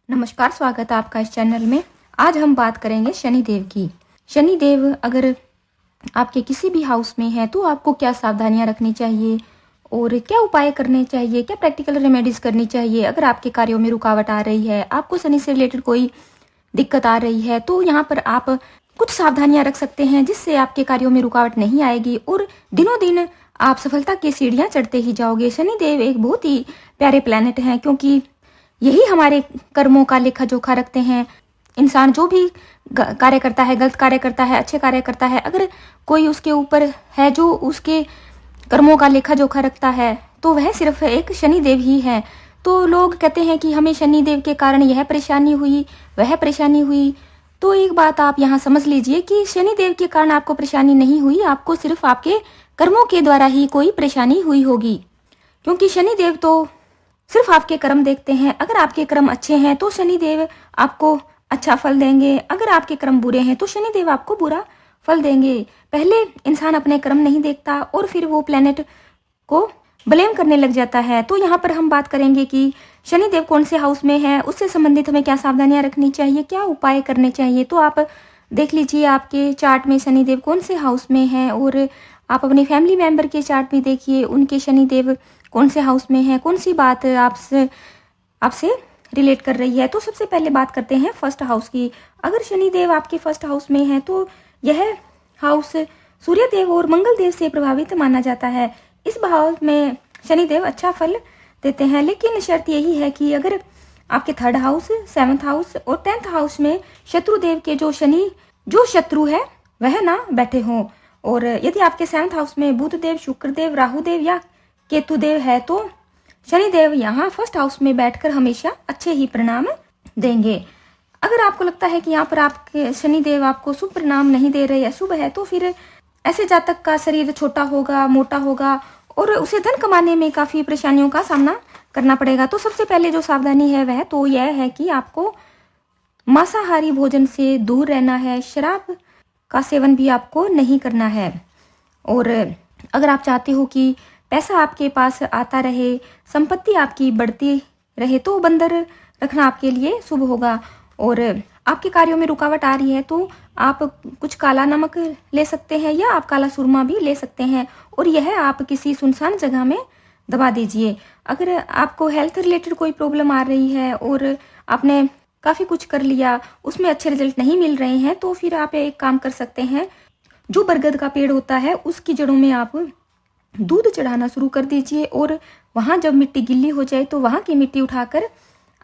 नमस्कार, स्वागत है आपका इस चैनल में। आज हम बात करेंगे शनिदेव की। शनिदेव अगर आपके किसी भी हाउस में है तो आपको क्या सावधानियां रखनी चाहिए और क्या उपाय करने चाहिए, क्या प्रैक्टिकल रेमेडीज करनी चाहिए। अगर आपके कार्यों में रुकावट आ रही है, आपको शनि से रिलेटेड कोई दिक्कत आ रही है, तो यहाँ पर आप कुछ सावधानियां रख सकते हैं जिससे आपके कार्यों में रुकावट नहीं आएगी और दिनों दिन आप सफलता की सीढ़ियां चढ़ते ही जाओगे। शनिदेव एक बहुत ही प्यारे प्लैनेट हैं क्योंकि यही हमारे कर्मों का लेखा जोखा रखते हैं। इंसान जो भी कार्य करता है, गलत कार्य करता है, अच्छे कार्य करता है, अगर कोई उसके ऊपर है जो उसके कर्मों का लेखा जोखा रखता है तो वह सिर्फ एक शनिदेव ही है। तो लोग कहते हैं कि हमें शनिदेव के कारण यह परेशानी हुई, वह परेशानी हुई। तो एक बात आप यहाँ समझ लीजिए कि शनिदेव के कारण आपको परेशानी नहीं हुई, आपको सिर्फ आपके कर्मों के द्वारा ही कोई परेशानी हुई होगी। क्योंकि शनिदेव तो सिर्फ आपके कर्म देखते हैं। अगर आपके कर्म अच्छे हैं तो शनिदेव आपको अच्छा फल देंगे, अगर आपके कर्म बुरे हैं तो शनिदेव आपको बुरा फल देंगे। पहले इंसान अपने कर्म नहीं देखता और फिर वो प्लेनेट को ब्लेम करने लग जाता है। तो यहाँ पर हम बात करेंगे कि शनिदेव कौन से हाउस में है, उससे संबंधित हमें क्या सावधानियां रखनी चाहिए, क्या उपाय करने चाहिए। तो आप देख लीजिए आपके चार्ट में शनिदेव कौन से हाउस में है और आप अपने फैमिली मेंबर के चार्ट भी देखिए, उनके शनिदेव कौन से हाउस में है, कौन सी बात आपसे रिलेट कर रही है। तो सबसे पहले बात करते हैं फर्स्ट हाउस की। अगर शनिदेव आपके फर्स्ट हाउस में है तो यह हाउस सूर्य देव और मंगल देव से प्रभावित माना जाता है। इस भाव में शनिदेव अच्छा फल देते हैं, लेकिन शर्त यही है कि अगर आपके थर्ड हाउस, सेवंथ हाउस और 10th हाउस में शत्रु देव के जो शत्रु है वह ना बैठे हों। और यदि आपके 7th हाउस में बुध देव, शुक्र देव, राहु देव या केतु देव है तो शनिदेव यहाँ फर्स्ट हाउस में बैठकर हमेशा अच्छे ही परिणाम देंगे। अगर आपको लगता है कि यहाँ पर आपके शनिदेव आपको शुभ परिणाम नहीं दे रहे, अशुभ है, तो फिर ऐसे जातक का शरीर छोटा होगा, मोटा होगा और उसे धन कमाने में काफी परेशानियों का सामना करना पड़ेगा। तो सबसे पहले जो सावधानी है वह तो यह है कि आपको मांसाहारी भोजन से दूर रहना है, शराब का सेवन भी आपको नहीं करना है। और अगर आप चाहते हो कि पैसा आपके पास आता रहे, संपत्ति आपकी बढ़ती रहे, तो बंदर रखना आपके लिए शुभ होगा। और आपके कार्यों में रुकावट आ रही है तो आप कुछ काला नमक ले सकते हैं या आप काला सुरमा भी ले सकते हैं और यह आप किसी सुनसान जगह में दबा दीजिए। अगर आपको हेल्थ रिलेटेड कोई प्रॉब्लम आ रही है और आपने काफ़ी कुछ कर लिया, उसमें अच्छे रिजल्ट नहीं मिल रहे हैं, तो फिर आप एक काम कर सकते हैं, जो बरगद का पेड़ होता है उसकी जड़ों में आप दूध चढ़ाना शुरू कर दीजिए और वहाँ जब मिट्टी गिल्ली हो जाए तो वहाँ की मिट्टी उठाकर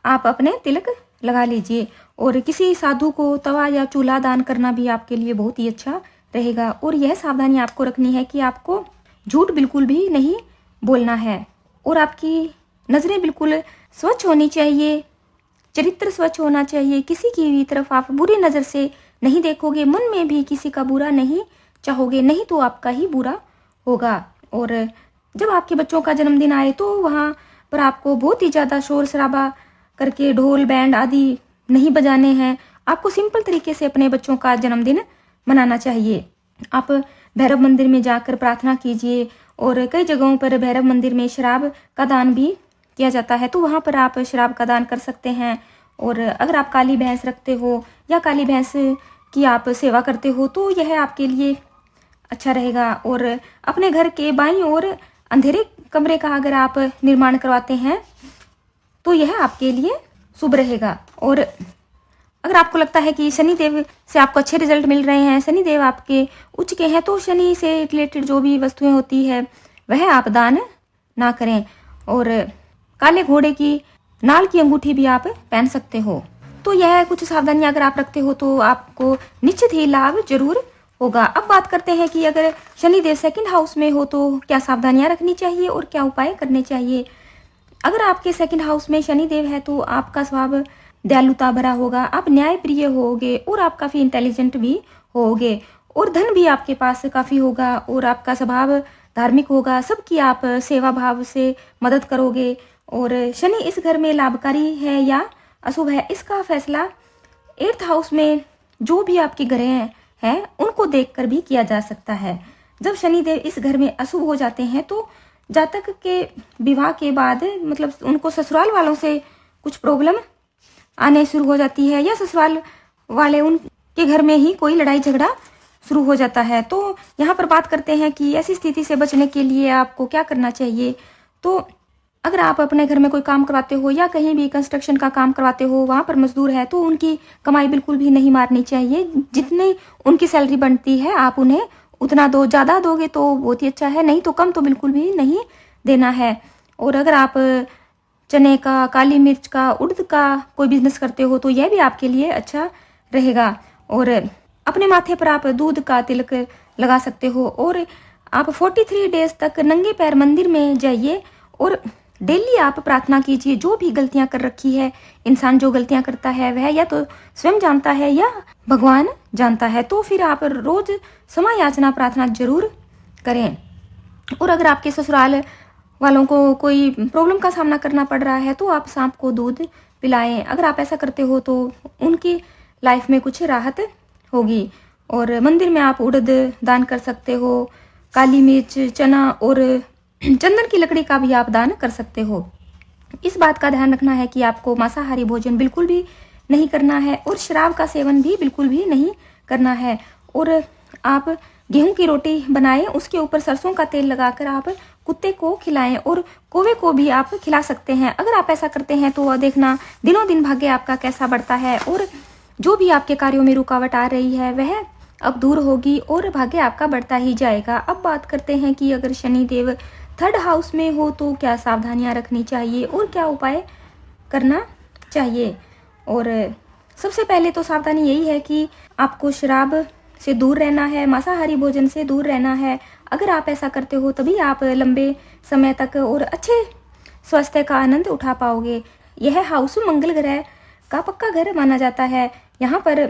आप अपने तिलक लगा लीजिए। और किसी साधु को तवा या चूल्हा दान करना भी आपके लिए बहुत ही अच्छा रहेगा। और यह सावधानी आपको रखनी है कि आपको झूठ बिल्कुल भी नहीं बोलना है और आपकी नज़रें बिल्कुल स्वच्छ होनी चाहिए, चरित्र स्वच्छ होना चाहिए। किसी की भी तरफ आप बुरी नज़र से नहीं देखोगे, मन में भी किसी का बुरा नहीं चाहोगे, नहीं तो आपका ही बुरा होगा। और जब आपके बच्चों का जन्मदिन आए तो वहाँ पर आपको बहुत ही ज़्यादा शोर शराबा करके ढोल बैंड आदि नहीं बजाने हैं। आपको सिंपल तरीके से अपने बच्चों का जन्मदिन मनाना चाहिए। आप भैरव मंदिर में जाकर प्रार्थना कीजिए और कई जगहों पर भैरव मंदिर में शराब का दान भी किया जाता है, तो वहाँ पर आप शराब का दान कर सकते हैं। और अगर आप काली भैंस रखते हो या काली भैंस की आप सेवा करते हो तो यह आपके लिए अच्छा रहेगा। और अपने घर के बाईं ओर अंधेरे कमरे का अगर आप निर्माण करवाते हैं तो यह आपके लिए शुभ रहेगा। और अगर आपको लगता है कि शनिदेव से आपको अच्छे रिजल्ट मिल रहे हैं, शनिदेव आपके उच्च के हैं, तो शनि से रिलेटेड जो भी वस्तुएं होती है वह आप दान ना करें। और काले घोड़े की नाल की अंगूठी भी आप पहन सकते हो। तो यह कुछ सावधानियां अगर आप रखते हो तो आपको निश्चित ही लाभ जरूर होगा। अब बात करते हैं कि अगर शनिदेव सेकंड हाउस में हो तो क्या सावधानियां रखनी चाहिए और क्या उपाय करने चाहिए। अगर आपके सेकंड हाउस में शनिदेव है तो आपका स्वभाव दयालुता भरा होगा, आप न्याय प्रिय होगे और आप काफ़ी इंटेलिजेंट भी होगे और धन भी आपके पास काफ़ी होगा और आपका स्वभाव धार्मिक होगा, सबकी आप सेवा भाव से मदद करोगे। और शनि इस घर में लाभकारी है या अशुभ है, इसका फैसला 8th हाउस में जो भी आपके ग्रह हैं उनको देखकर भी किया जा सकता है। जब शनिदेव इस घर में अशुभ हो जाते हैं तो जातक के विवाह के बाद मतलब उनको ससुराल वालों से कुछ प्रॉब्लम आने शुरू हो जाती है, या ससुराल वाले उनके घर में ही कोई लड़ाई झगड़ा शुरू हो जाता है। तो यहाँ पर बात करते हैं कि ऐसी स्थिति से बचने के लिए आपको क्या करना चाहिए। तो अगर आप अपने घर में कोई काम करवाते हो या कहीं भी कंस्ट्रक्शन का काम करवाते हो, वहाँ पर मजदूर है, तो उनकी कमाई बिल्कुल भी नहीं मारनी चाहिए। जितनी उनकी सैलरी बनती है आप उन्हें उतना दो। ज़्यादा दोगे तो बहुत ही अच्छा है, नहीं तो कम तो बिल्कुल भी नहीं देना है। और अगर आप चने का, काली मिर्च का, उड़द का कोई बिजनेस करते हो तो यह भी आपके लिए अच्छा रहेगा। और अपने माथे पर आप दूध का तिलक लगा सकते हो। और आप 43 डेज तक नंगे पैर मंदिर में जाइए और डेली आप प्रार्थना कीजिए। जो भी गलतियां कर रखी है, इंसान जो गलतियां करता है वह या तो स्वयं जानता है या भगवान जानता है, तो फिर आप रोज क्षमा याचना प्रार्थना जरूर करें। और अगर आपके ससुराल वालों को कोई प्रॉब्लम का सामना करना पड़ रहा है तो आप सांप को दूध पिलाएं। अगर आप ऐसा करते हो तो उनकी लाइफ में कुछ राहत होगी। और मंदिर में आप उड़द दान कर सकते हो, काली मिर्च, चना और चंदन की लकड़ी का भी आप दान कर सकते हो। इस बात का ध्यान रखना है कि आपको मांसाहारी भोजन बिल्कुल भी नहीं करना है और शराब का सेवन भी बिल्कुल भी नहीं करना है। और आप गेहूं की रोटी बनाएं, उसके ऊपर सरसों का तेल लगाकर आप कुत्ते को खिलाएं और कौवे को भी आप खिला सकते हैं। अगर आप ऐसा करते हैं तो देखना दिनों दिन भाग्य आपका कैसा बढ़ता है और जो भी आपके कार्यों में रुकावट आ रही है वह अब दूर होगी और भाग्य आपका बढ़ता ही जाएगा। अब बात करते हैं कि अगर शनि देव 3rd हाउस में हो तो क्या सावधानियां रखनी चाहिए और क्या उपाय करना चाहिए। और सबसे पहले तो सावधानी यही है कि आपको शराब से दूर रहना है, मांसाहारी भोजन से दूर रहना है। अगर आप ऐसा करते हो तभी आप लंबे समय तक और अच्छे स्वास्थ्य का आनंद उठा पाओगे। यह हाउस मंगल ग्रह का पक्का घर माना जाता है। यहाँ पर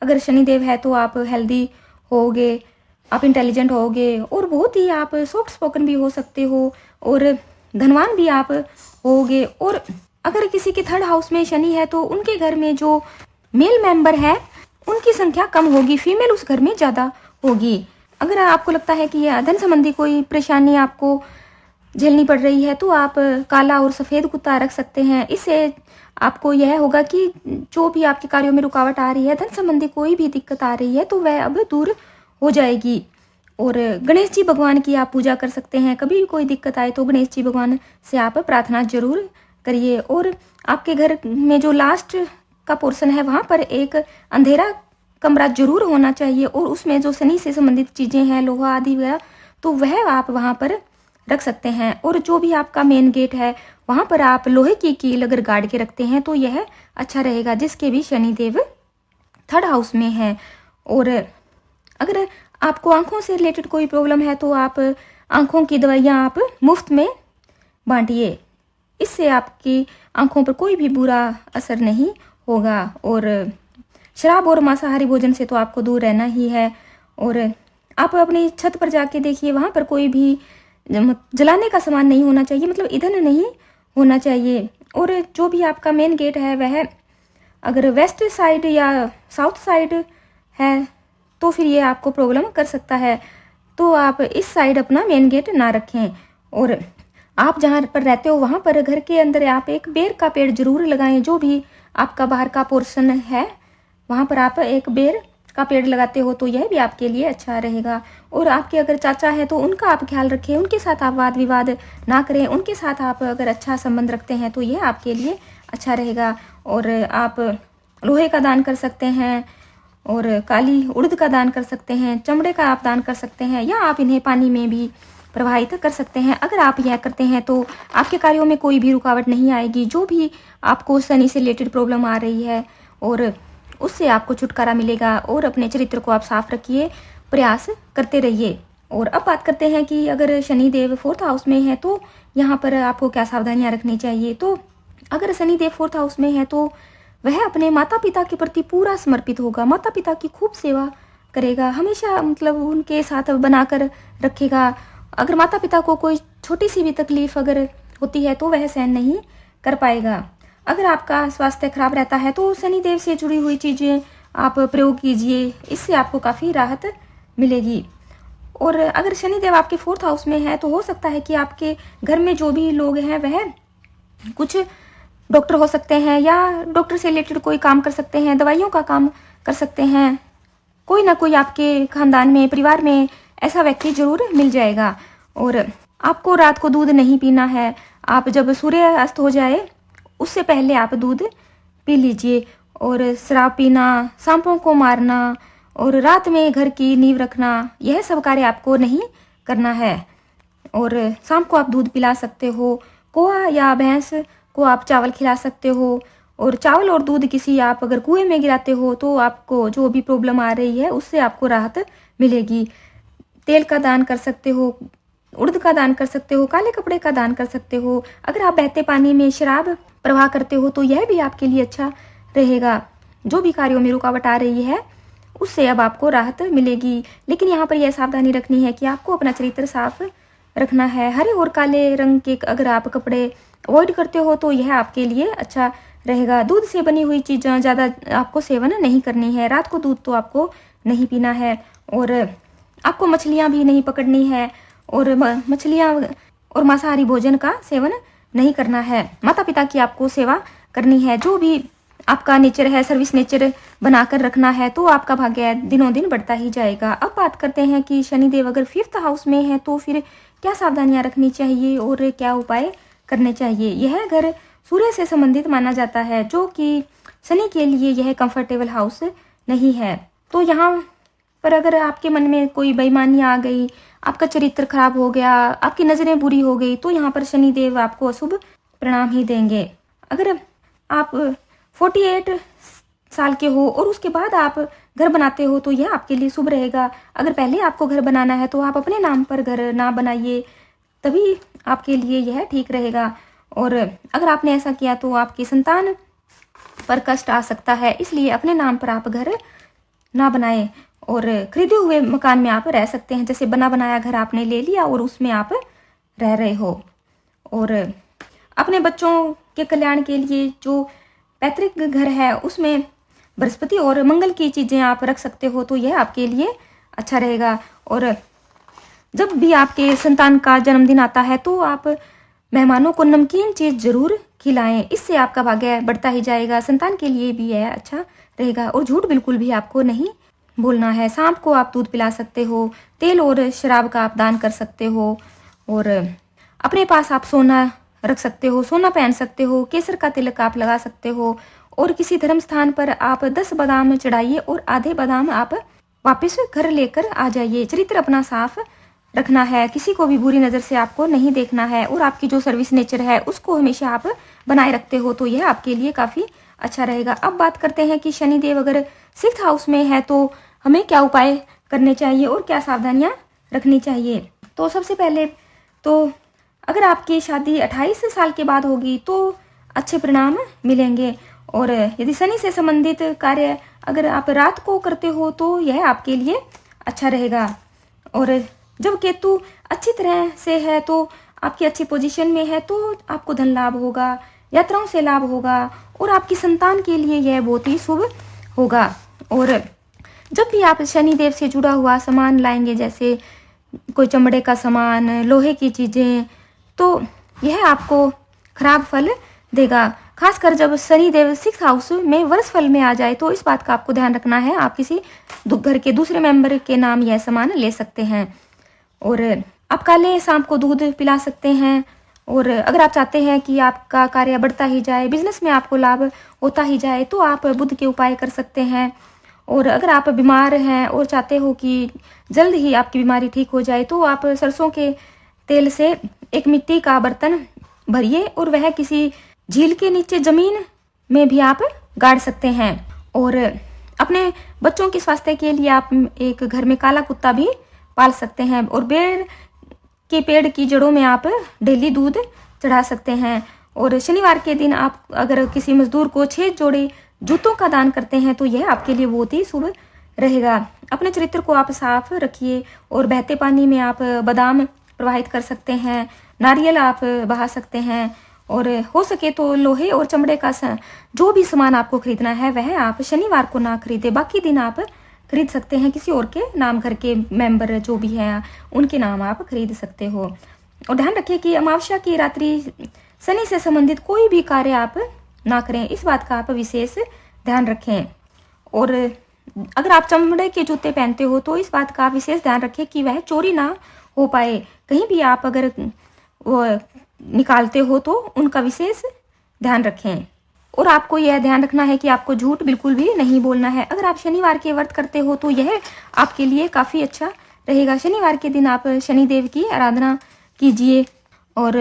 अगर शनिदेव है तो आप हेल्दी होगे, आप इंटेलिजेंट होगे और बहुत ही आप सॉफ्ट स्पोकन भी हो सकते हो और धनवान भी आप होगे। और अगर किसी के 3rd हाउस में शनि है तो उनके घर में जो मेल मेंबर है उनकी संख्या कम होगी, फीमेल उस घर में ज्यादा होगी। अगर आपको लगता है कि यह धन संबंधी कोई परेशानी आपको झेलनी पड़ रही है तो आप काला और सफेद कुत्ता रख सकते हैं। इससे आपको यह होगा कि जो भी आपके कार्यों में रुकावट आ रही है, धन संबंधी कोई भी दिक्कत आ रही है तो वह अब दूर हो जाएगी। और गणेश जी भगवान की आप पूजा कर सकते हैं। कभी भी कोई दिक्कत आए तो गणेश जी भगवान से आप प्रार्थना जरूर करिए। और आपके घर में जो लास्ट का पोर्शन है वहाँ पर एक अंधेरा कमरा जरूर होना चाहिए और उसमें जो शनि से संबंधित चीजें हैं, लोहा आदि वगैरह, तो वह आप वहाँ पर रख सकते हैं। और जो भी आपका मेन गेट है वहाँ पर आप लोहे की कील अगर गाड़ के रखते हैं तो यह अच्छा रहेगा, जिसके भी शनिदेव 3rd हाउस में है। और अगर आपको आंखों से रिलेटेड कोई प्रॉब्लम है तो आप आंखों की दवाइयाँ आप मुफ्त में बांटिए। इससे आपकी आंखों पर कोई भी बुरा असर नहीं होगा। और शराब और मांसाहारी भोजन से तो आपको दूर रहना ही है। और आप अपनी छत पर जाके देखिए, वहाँ पर कोई भी जलाने का सामान नहीं होना चाहिए, मतलब ईंधन नहीं होना चाहिए। और जो भी आपका मेन गेट है वह अगर वेस्ट साइड या साउथ साइड है तो फिर ये आपको प्रॉब्लम कर सकता है, तो आप इस साइड अपना मेन गेट ना रखें। और आप जहाँ पर रहते हो वहाँ पर घर के अंदर आप एक बेर का पेड़ जरूर लगाएं। जो भी आपका बाहर का पोर्शन है वहाँ पर आप एक बेर का पेड़ लगाते हो तो यह भी आपके लिए अच्छा रहेगा। और आपके अगर चाचा है तो उनका आप ख्याल रखें, उनके साथ आप वाद विवाद ना करें, उनके साथ आप अगर अच्छा संबंध रखते हैं तो यह आपके लिए अच्छा रहेगा। और आप लोहे का दान कर सकते हैं और काली उड़द का दान कर सकते हैं, चमड़े का आप दान कर सकते हैं, या आप इन्हें पानी में भी प्रवाहित कर सकते हैं। अगर आप यह करते हैं तो आपके कार्यों में कोई भी रुकावट नहीं आएगी। जो भी आपको शनि से रिलेटेड प्रॉब्लम आ रही है और उससे आपको छुटकारा मिलेगा। और अपने चरित्र को आप साफ रखिए, प्रयास करते रहिए। और अब बात करते हैं कि अगर शनि देव 4th हाउस में है तो यहाँ पर आपको क्या सावधानियां रखनी चाहिए। तो अगर शनि देव 4th हाउस में है तो वह अपने माता पिता के प्रति पूरा समर्पित होगा, माता पिता की खूब सेवा करेगा, हमेशा मतलब उनके साथ बनाकर रखेगा। अगर माता पिता को कोई छोटी सी भी तकलीफ अगर होती है तो वह सहन नहीं कर पाएगा। अगर आपका स्वास्थ्य खराब रहता है तो शनिदेव से जुड़ी हुई चीज़ें आप प्रयोग कीजिए, इससे आपको काफ़ी राहत मिलेगी। और अगर शनिदेव आपके 4th हाउस में है तो हो सकता है कि आपके घर में जो भी लोग हैं वह कुछ डॉक्टर हो सकते हैं या डॉक्टर से रिलेटेड कोई काम कर सकते हैं, दवाइयों का काम कर सकते हैं। कोई ना कोई आपके खानदान में, परिवार में ऐसा व्यक्ति जरूर मिल जाएगा। और आपको रात को दूध नहीं पीना है। आप जब सूर्य अस्त हो जाए उससे पहले आप दूध पी लीजिए। और शराब पीना, सांपों को मारना और रात में घर की नींव रखना, यह सब कार्य आपको नहीं करना है। और शाम को आप दूध पिला सकते हो। कोआ या भैंस को आप चावल खिला सकते हो। और चावल और दूध किसी आप अगर कुएं में गिराते हो तो आपको जो भी प्रॉब्लम आ रही है उससे आपको राहत मिलेगी। तेल का दान कर सकते हो, उड़द का दान कर सकते हो, काले कपड़े का दान कर सकते हो। अगर आप बहते पानी में शराब प्रवाह करते हो तो यह भी आपके लिए अच्छा रहेगा। जो भी कार्यों में रुकावट आ रही है उससे अब आपको राहत मिलेगी। लेकिन यहाँ पर यह सावधानी रखनी है कि आपको अपना चरित्र साफ रखना है। हरे और काले रंग के अगर आप कपड़े अवॉइड करते हो तो यह आपके लिए अच्छा रहेगा। दूध से बनी हुई चीज़ें ज़्यादा आपको सेवन नहीं करनी है। रात को दूध तो आपको नहीं पीना है। और आपको मछलियाँ भी नहीं पकड़नी है। और मछलियाँ और मांसाहारी भोजन का सेवन नहीं करना है। माता पिता की आपको सेवा करनी है। जो भी आपका नेचर है, सर्विस नेचर बनाकर रखना है तो आपका भाग्य दिनों दिन बढ़ता ही जाएगा। अब बात करते हैं कि शनिदेव अगर 5th हाउस में है तो फिर क्या सावधानियां रखनी चाहिए और क्या उपाय करने चाहिए। यह घर सूर्य से संबंधित माना जाता है, जो कि शनि के लिए यह कंफर्टेबल हाउस नहीं है। तो यहाँ पर अगर आपके मन में कोई बेईमानी आ गई, आपका चरित्र खराब हो गया, आपकी नज़रें बुरी हो गई, तो यहाँ पर शनिदेव आपको अशुभ परिणाम ही देंगे। अगर आप 48 साल के हो और उसके बाद आप घर बनाते हो तो यह आपके लिए शुभ रहेगा। अगर पहले आपको घर बनाना है तो आप अपने नाम पर घर ना बनाइए, तभी आपके लिए यह ठीक रहेगा। और अगर आपने ऐसा किया तो आपकी संतान पर कष्ट आ सकता है, इसलिए अपने नाम पर आप घर ना बनाएं। और खरीदे हुए मकान में आप रह सकते हैं, जैसे बना बनाया घर आपने ले लिया और उसमें आप रह रहे हो। और अपने बच्चों के कल्याण के लिए जो पैतृक घर है उसमें बृहस्पति और मंगल की चीज़ें आप रख सकते हो, तो यह आपके लिए अच्छा रहेगा। और जब भी आपके संतान का जन्मदिन आता है तो आप मेहमानों को नमकीन चीज़ जरूर खिलाएं, इससे आपका भाग्य बढ़ता ही जाएगा। संतान के लिए भी यह अच्छा रहेगा। और झूठ बिल्कुल भी आपको नहीं बोलना है। सांप को आप दूध पिला सकते हो, तेल और शराब का आप दान कर सकते हो। और अपने पास आप सोना रख सकते हो, सोना पहन सकते हो, केसर का तिलक आप लगा सकते हो। और किसी धर्म स्थान पर आप 10 बादाम चढ़ाइए और आधे बादाम आप वापस घर लेकर आ जाइए। चरित्र अपना साफ रखना है, किसी को भी बुरी नज़र से आपको नहीं देखना है। और आपकी जो सर्विस नेचर है उसको हमेशा आप बनाए रखते हो, तो यह आपके लिए काफ़ी अच्छा रहेगा। अब बात करते हैं कि शनिदेव अगर 6th हाउस में है तो हमें क्या उपाय करने चाहिए और क्या सावधानियाँ रखनी चाहिए। तो सबसे पहले तो अगर आपकी शादी 28 साल के बाद होगी तो अच्छे परिणाम मिलेंगे। और यदि शनि से संबंधित कार्य अगर आप रात को करते हो तो यह आपके लिए अच्छा रहेगा। और जब केतु अच्छी तरह से है तो आपकी अच्छी पोजीशन में है तो आपको धन लाभ होगा, यात्राओं से लाभ होगा और आपकी संतान के लिए यह बहुत ही शुभ होगा। और जब भी आप शनिदेव से जुड़ा हुआ सामान लाएंगे, जैसे कोई चमड़े का सामान, लोहे की चीज़ें, तो यह आपको खराब फल देगा। खासकर जब शनिदेव 6th हाउस में वर्ष फल में आ जाए तो इस बात का आपको ध्यान रखना है। आप किसी घर के दूसरे मेंबर के नाम यह सामान ले सकते हैं। और आप काले सांप को दूध पिला सकते हैं। और अगर आप चाहते हैं कि आपका कार्य बढ़ता ही जाए, बिजनेस में आपको लाभ होता ही जाए, तो आप बुध के उपाय कर सकते हैं। और अगर आप बीमार हैं और चाहते हो कि जल्द ही आपकी बीमारी ठीक हो जाए तो आप सरसों के तेल से एक मिट्टी का बर्तन भरिए और वह किसी झील के नीचे जमीन में भी आप गाड़ सकते हैं। और अपने बच्चों के स्वास्थ्य के लिए आप एक घर में काला कुत्ता भी पाल सकते हैं। और बेर के पेड़ की जड़ों में आप डेली दूध चढ़ा सकते हैं। और शनिवार के दिन आप अगर किसी मजदूर को 6 जोड़े जूतों का दान करते हैं तो यह आपके लिए बहुत ही शुभ रहेगा। अपने चरित्र को आप साफ रखिए। और बहते पानी में आप बादाम प्रवाहित कर सकते हैं, नारियल आप बहा सकते हैं। और हो सके तो लोहे और चमड़े का जो भी सामान आपको खरीदना है वह आप शनिवार को ना खरीदे, बाकी दिन आप खरीद सकते हैं। किसी और के नाम, घर के मेंबर जो भी हैं उनके नाम आप खरीद सकते हो। और ध्यान रखिए कि अमावस्या की रात्रि शनि से संबंधित कोई भी कार्य आप ना करें, इस बात का आप विशेष ध्यान रखें। और अगर आप चमड़े के जूते पहनते हो तो इस बात का आप विशेष ध्यान रखें कि वह चोरी ना हो पाए। कहीं भी आप अगर वो निकालते हो तो उनका विशेष ध्यान रखें। और आपको यह ध्यान रखना है कि आपको झूठ बिल्कुल भी नहीं बोलना है। अगर आप शनिवार के व्रत करते हो तो यह आपके लिए काफ़ी अच्छा रहेगा। शनिवार के दिन आप शनिदेव की आराधना कीजिए। और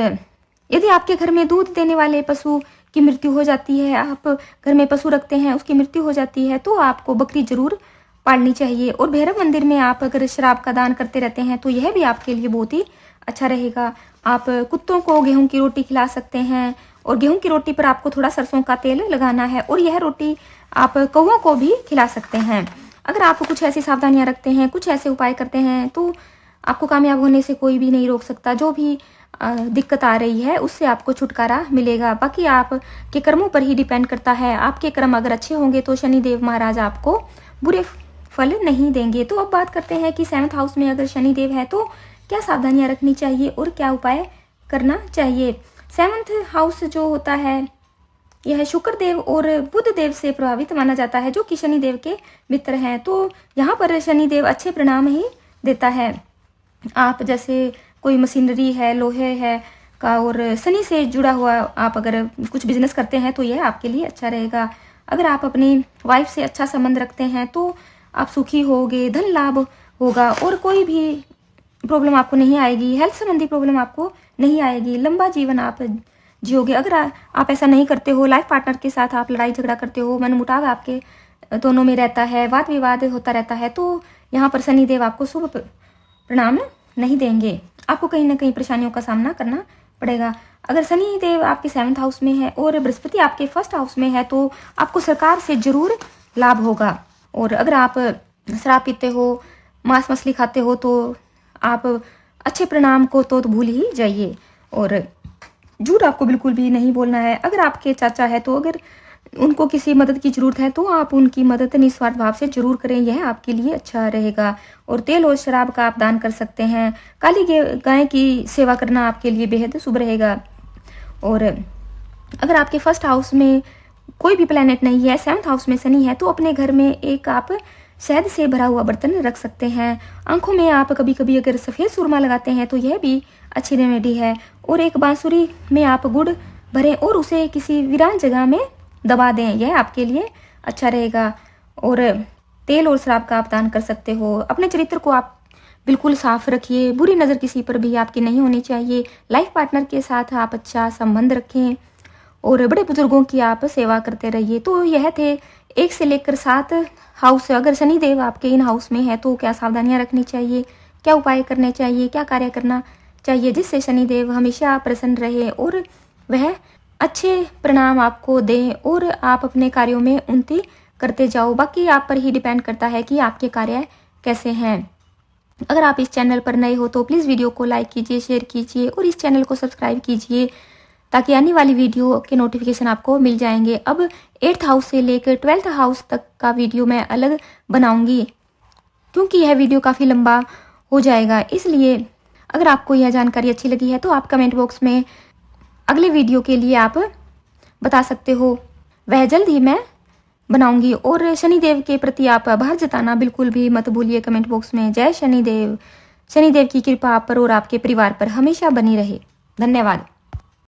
यदि आपके घर में दूध देने वाले पशु की मृत्यु हो जाती है, आप घर में पशु रखते हैं, उसकी मृत्यु हो जाती है, तो आपको बकरी जरूर पालनी चाहिए। और भैरव मंदिर में आप अगर शराब का दान करते रहते हैं तो यह भी आपके लिए बहुत ही अच्छा रहेगा। आप कुत्तों को गेहूं की रोटी खिला सकते हैं और गेहूं की रोटी पर आपको थोड़ा सरसों का तेल लगाना है और यह रोटी आप कौवों को भी खिला सकते हैं। अगर आप कुछ ऐसी सावधानियां रखते हैं, कुछ ऐसे उपाय करते हैं, तो आपको कामयाब होने से कोई भी नहीं रोक सकता। जो भी दिक्कत आ रही है उससे आपको छुटकारा मिलेगा। बाकी आप के कर्मों पर ही डिपेंड करता है। आपके कर्म अगर अच्छे होंगे तो शनिदेव महाराज आपको बुरे फल नहीं देंगे। तो अब बात करते हैं कि 7th हाउस में अगर शनिदेव है तो क्या सावधानियां रखनी चाहिए और क्या उपाय करना चाहिए। 7th हाउस जो होता है यह शुक्र देव और बुध देव से प्रभावित माना जाता है, जो कि शनिदेव के मित्र हैं। तो यहाँ पर शनिदेव अच्छे परिणाम ही देता है। आप जैसे कोई मशीनरी है, लोहे है का और शनि से जुड़ा हुआ आप अगर कुछ बिजनेस करते हैं तो यह आपके लिए अच्छा रहेगा। अगर आप अपनी वाइफ से अच्छा संबंध रखते हैं तो आप सुखी होगे, धन लाभ होगा और कोई भी प्रॉब्लम आपको नहीं आएगी। हेल्थ संबंधी प्रॉब्लम आपको नहीं आएगी, लंबा जीवन आप जियोगे। अगर आप ऐसा नहीं करते हो, लाइफ पार्टनर के साथ आप लड़ाई झगड़ा करते हो, मनमुटाव आपके दोनों में रहता है, वाद विवाद होता रहता है, तो यहाँ पर शनिदेव आपको शुभ परिणाम नहीं देंगे। आपको कहीं ना कहीं परेशानियों का सामना करना पड़ेगा। अगर शनिदेव आपके 7th हाउस में है और बृहस्पति आपके 1st हाउस में है तो आपको सरकार से जरूर लाभ होगा। और अगर आप शराब पीते हो, मांस मछली खाते हो तो आप अच्छे परिणाम को तो भूल ही जाइए। और झूठ आपको बिल्कुल भी नहीं बोलना है। अगर आपके चाचा है तो अगर उनको किसी मदद की जरूरत है तो आप उनकी मदद निस्वार्थ भाव से जरूर करें, यह आपके लिए अच्छा रहेगा। और तेल और शराब का आप दान कर सकते हैं। काली गाय की सेवा करना आपके लिए बेहद शुभ रहेगा। और अगर आपके 1st हाउस में कोई भी प्लैनेट नहीं है, 7th हाउस में शनि है, तो अपने घर में एक आप शहद से भरा हुआ बर्तन रख सकते हैं। आंखों में आप कभी कभी अगर सफ़ेद सुरमा लगाते हैं तो यह भी अच्छी रेमेडी है। और एक बांसुरी में आप गुड़ भरें और उसे किसी वीरान जगह में दबा दें, यह आपके लिए अच्छा रहेगा। और तेल और शराब का आप दान कर सकते हो। अपने चरित्र को आप बिल्कुल साफ रखिए, बुरी नज़र किसी पर भी आपकी नहीं होनी चाहिए। लाइफ पार्टनर के साथ आप अच्छा संबंध रखें और बड़े बुजुर्गों की आप सेवा करते रहिए। तो यह थे 1 से लेकर 7 हाउस। अगर शनिदेव आपके इन हाउस में है तो क्या सावधानियां रखनी चाहिए, क्या उपाय करने चाहिए, क्या कार्य करना चाहिए जिससे शनिदेव हमेशा प्रसन्न रहे और वह अच्छे परिणाम आपको दें और आप अपने कार्यों में उन्नति करते जाओ। बाकी आप पर ही डिपेंड करता है कि आपके कार्य कैसे हैं। अगर आप इस चैनल पर नए हो तो प्लीज़ वीडियो को लाइक कीजिए, शेयर कीजिए और इस चैनल को सब्सक्राइब कीजिए ताकि आने वाली वीडियो के नोटिफिकेशन आपको मिल जाएंगे। अब 8th हाउस से लेकर 12th हाउस तक का वीडियो मैं अलग बनाऊंगी क्योंकि यह वीडियो काफ़ी लंबा हो जाएगा। इसलिए अगर आपको यह जानकारी अच्छी लगी है तो आप कमेंट बॉक्स में अगले वीडियो के लिए आप बता सकते हो, वह जल्द ही मैं बनाऊंगी। और शनिदेव के प्रति आप आभार जताना बिल्कुल भी मत भूलिए कमेंट बॉक्स में। जय शनिदेव। शनिदेव की कृपा आप पर और आपके परिवार पर हमेशा बनी रहे। धन्यवाद।